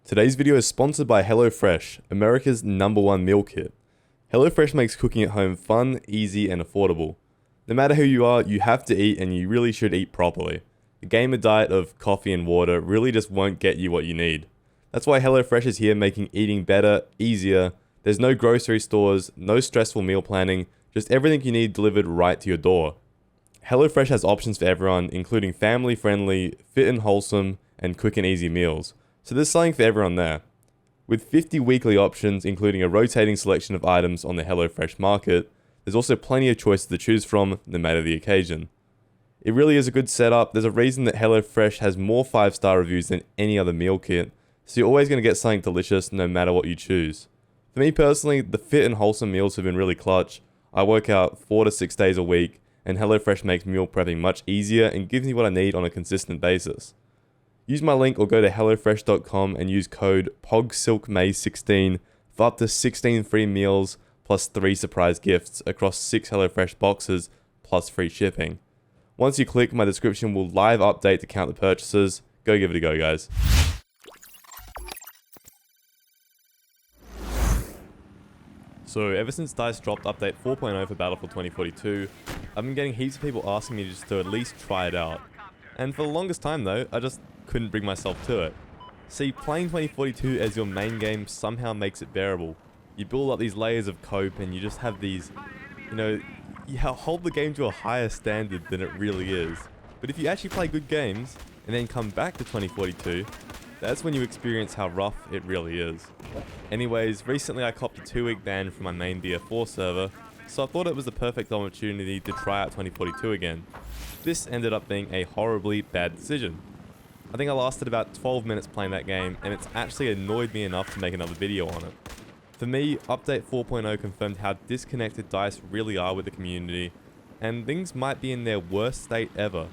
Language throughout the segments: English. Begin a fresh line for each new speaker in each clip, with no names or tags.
Today's video is sponsored by HelloFresh, America's #1 meal kit. HelloFresh makes cooking at home fun, easy, and affordable. No matter who you are, you have to eat, and you really should eat properly. The gamer diet of coffee and water really just won't get you what you need. That's why HelloFresh is here making eating better, easier. There's no grocery stores, no stressful meal planning, just everything you need delivered right to your door. HelloFresh has options for everyone, including family-friendly, fit and wholesome, and quick and easy meals. So there's something for everyone there. With 50 weekly options, including a rotating selection of items on the HelloFresh market, there's also plenty of choices to choose from, no matter the occasion. It really is a good setup. There's a reason that HelloFresh has more 5-star reviews than any other meal kit, so you're always going to get something delicious no matter what you choose. For me personally, the fit and wholesome meals have been really clutch. I work out 4 to 6 days a week, and HelloFresh makes meal prepping much easier and gives me what I need on a consistent basis. Use my link or go to hellofresh.com and use code POGSILKMAY16 for up to 16 free meals plus 3 surprise gifts across 6 HelloFresh boxes plus free shipping. Once you click, my description will live update to count the purchases. Go give it a go, guys. So ever since DICE dropped update 4.0 for Battlefield 2042, I've been getting heaps of people asking me just to at least try it out. And for the longest time though, I just couldn't bring myself to it. See, playing 2042 as your main game somehow makes it bearable. You build up these layers of cope and you just have these, you hold the game to a higher standard than it really is. But if you actually play good games, and then come back to 2042, that's when you experience how rough it really is. Anyways, recently I copped a 2-week ban from my main BF4 server, so I thought it was the perfect opportunity to try out 2042 again. This ended up being a horribly bad decision. I think I lasted about 12 minutes playing that game, and it's actually annoyed me enough to make another video on it. For me, update 4.0 confirmed how disconnected DICE really are with the community, and things might be in their worst state ever.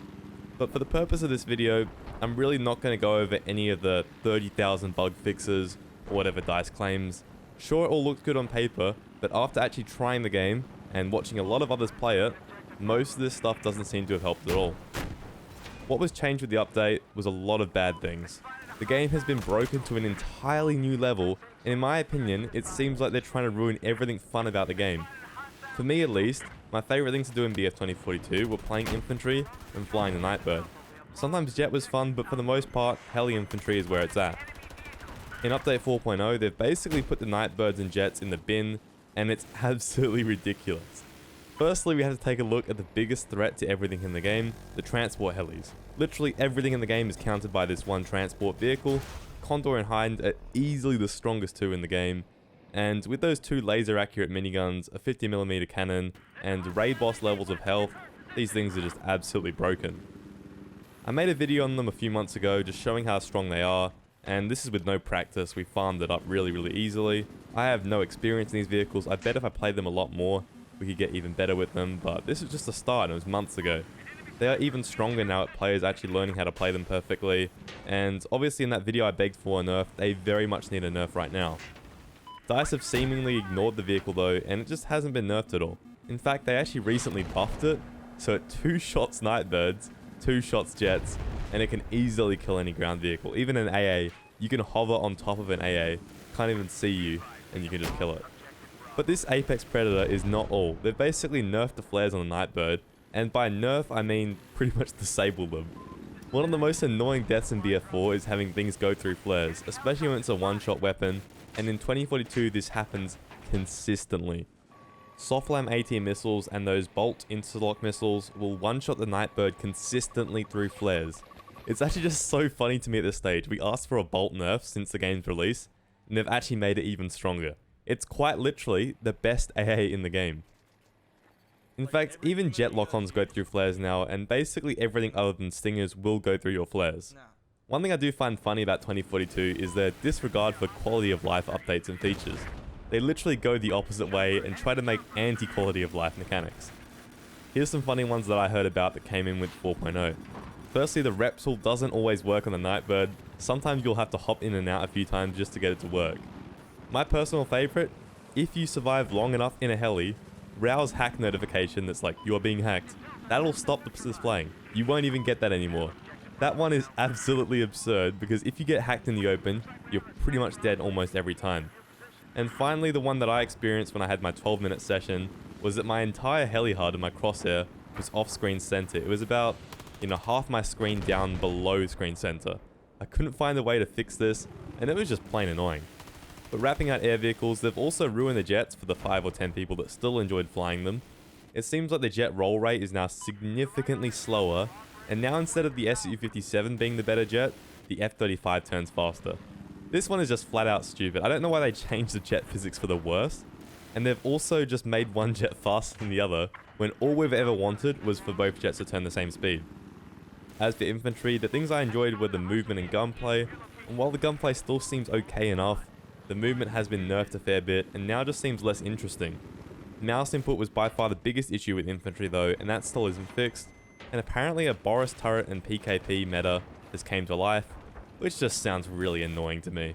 But for the purpose of this video, I'm really not going to go over any of the 30,000 bug fixes, or whatever DICE claims. Sure, it all looks good on paper, but after actually trying the game, and watching a lot of others play it, most of this stuff doesn't seem to have helped at all. What was changed with the update was a lot of bad things. The game has been broken to an entirely new level, and in my opinion, it seems like they're trying to ruin everything fun about the game. For me at least, my favourite things to do in BF 2042 were playing infantry and flying the Nightbird. Sometimes jet was fun, but for the most part, heli infantry is where it's at. In update 4.0, they've basically put the Nightbirds and jets in the bin, and it's absolutely ridiculous. Firstly, we have to take a look at the biggest threat to everything in the game, the transport helis. Literally everything in the game is countered by this one transport vehicle. Condor and Hade are easily the strongest two in the game, and with those 2 laser accurate miniguns, a 50mm cannon, and raid boss levels of health, these things are just absolutely broken. I made a video on them a few months ago just showing how strong they are, and this is with no practice. We farmed it up really easily. I have no experience in these vehicles. I bet if I played them a lot more, we could get even better with them, but this is just a start and it was months ago. They are even stronger now at players actually learning how to play them perfectly, and obviously in that video I begged for a nerf. They very much need a nerf right now. DICE have seemingly ignored the vehicle though, and it just hasn't been nerfed at all. In fact, they actually recently buffed it, so at 2 shots Nightbirds, 2 shots jets, and it can easily kill any ground vehicle. Even an AA, you can hover on top of an AA, can't even see you, and you can just kill it. But this Apex Predator is not all. They've basically nerfed the flares on the Nightbird, and by nerf I mean pretty much disable them. One of the most annoying deaths in BF4 is having things go through flares, especially when it's a one-shot weapon, and in 2042 this happens consistently. Softlam AT missiles and those bolt interlock missiles will one-shot the Nightbird consistently through flares. It's actually just so funny to me at this stage. We asked for a bolt nerf since the game's release, and they've actually made it even stronger. It's quite literally the best AA in the game. In fact, even jet lock-ons go through flares now, and basically everything other than stingers will go through your flares. One thing I do find funny about 2042 is their disregard for quality of life updates and features. They literally go the opposite way and try to make anti-quality of life mechanics. Here's some funny ones that I heard about that came in with 4.0. Firstly, the rep tool doesn't always work on the Nightbird. Sometimes you'll have to hop in and out a few times just to get it to work. My personal favorite, if you survive long enough in a heli, rouse hack notification that's like, you are being hacked. That'll stop the displaying. You won't even get that anymore. That one is absolutely absurd because if you get hacked in the open, you're pretty much dead almost every time. And finally, the one that I experienced when I had my 12-minute session was that my entire heli HUD and my crosshair was off-screen center. It was about, half my screen down below screen center. I couldn't find a way to fix this, and it was just plain annoying. But wrapping out air vehicles, they've also ruined the jets for the 5 or 10 people that still enjoyed flying them. It seems like the jet roll rate is now significantly slower, and now instead of the Su-57 being the better jet, the F-35 turns faster. This one is just flat out stupid. I don't know why they changed the jet physics for the worse, and they've also just made one jet faster than the other, when all we've ever wanted was for both jets to turn the same speed. As for infantry, the things I enjoyed were the movement and gunplay, and while the gunplay still seems okay enough, the movement has been nerfed a fair bit and now just seems less interesting. Mouse input was by far the biggest issue with infantry though, and that still isn't fixed, and apparently a Boris turret and PKP meta has came to life, which just sounds really annoying to me.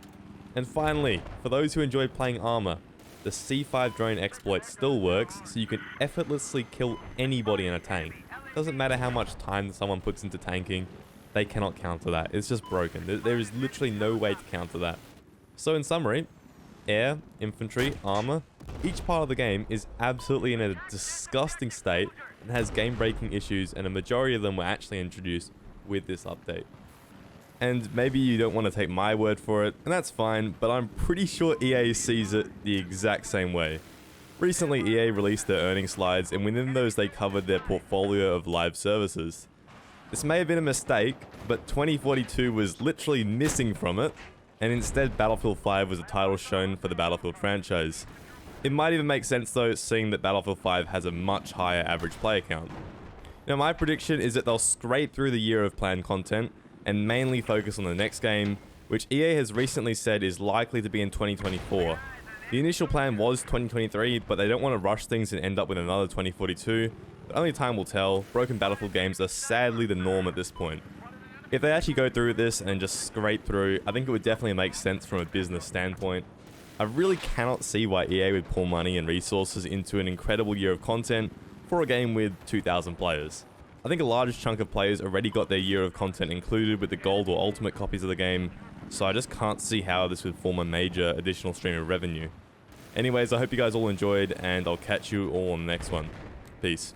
And finally, for those who enjoy playing armor, the C5 drone exploit still works, so you can effortlessly kill anybody in a tank. Doesn't matter how much time someone puts into tanking, they cannot counter that. It's just broken. There is literally no way to counter that. So in summary, air, infantry, armor, each part of the game is absolutely in a disgusting state and has game-breaking issues, and a majority of them were actually introduced with this update. And maybe you don't want to take my word for it, and that's fine, but I'm pretty sure EA sees it the exact same way. Recently, EA released their earnings slides, and within those they covered their portfolio of live services. This may have been a mistake, but 2042 was literally missing from it, and instead Battlefield 5 was the title shown for the Battlefield franchise. It might even make sense though, seeing that Battlefield 5 has a much higher average player count. Now my prediction is that they'll scrape through the year of planned content, and mainly focus on the next game, which EA has recently said is likely to be in 2024. The initial plan was 2023, but they don't want to rush things and end up with another 2042, but only time will tell. Broken Battlefield games are sadly the norm at this point. If they actually go through with this and just scrape through, I think it would definitely make sense from a business standpoint. I really cannot see why EA would pour money and resources into an incredible year of content for a game with 2,000 players. I think a large chunk of players already got their year of content included with the gold or ultimate copies of the game, so I just can't see how this would form a major additional stream of revenue. Anyways, I hope you guys all enjoyed, and I'll catch you all on the next one. Peace.